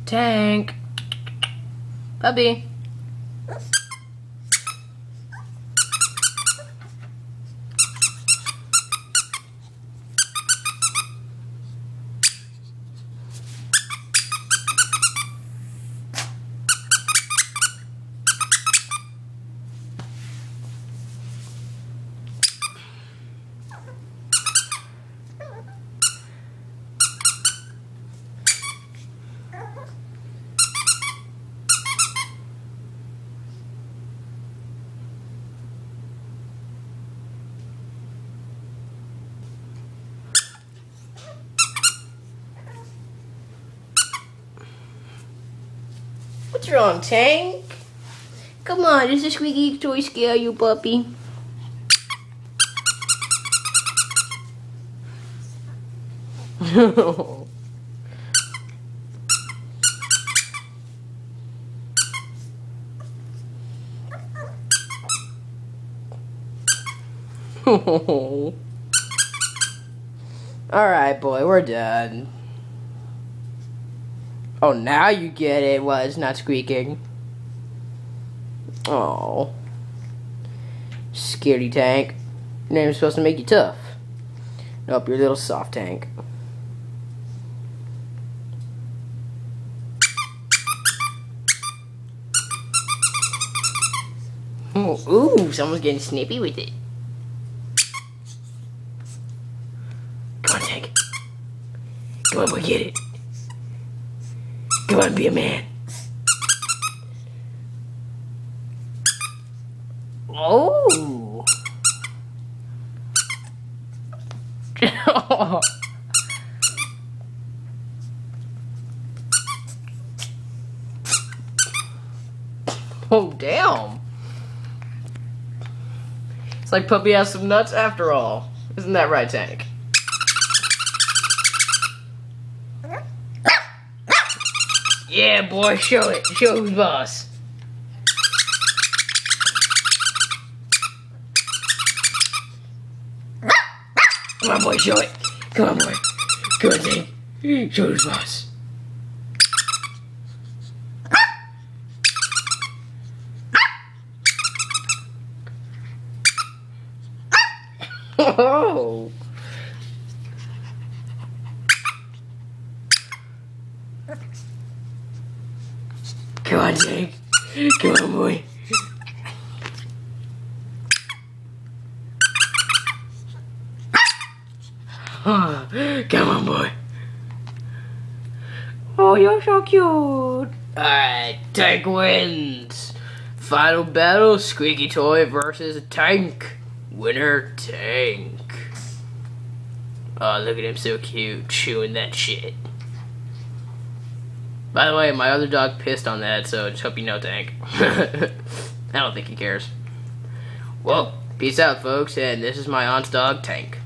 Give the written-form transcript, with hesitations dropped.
Tank. Puppy. What's wrong, Tank? Come on, does the squeaky toy scare you, puppy? Alright, boy, we're done. Oh, now you get it. Well, it's not squeaking. Oh. Scaredy Tank. Your name's supposed to make you tough. Nope, you're a little soft, Tank. Oh, ooh, someone's getting snippy with it. Come on, Tank. Come on, boy, get it. Come on, be a man. Oh. Oh, damn. It's like Puppy has some nuts after all. Isn't that right, Tank? Yeah, boy, show it. Show who's boss. Come on, boy, show it. Come on, boy. Come on, Tank. Show who's boss. Oh. Come on, Tank. Come on, boy. Come on, boy. Oh, you're so cute. Alright, Tank wins. Final battle, Squeaky Toy versus Tank. Winner, Tank. Oh, look at him, so cute, chewing that shit. By the way, my other dog pissed on that, so just hope you know, Tank. I don't think he cares. Well, peace out, folks, and this is my aunt's dog, Tank.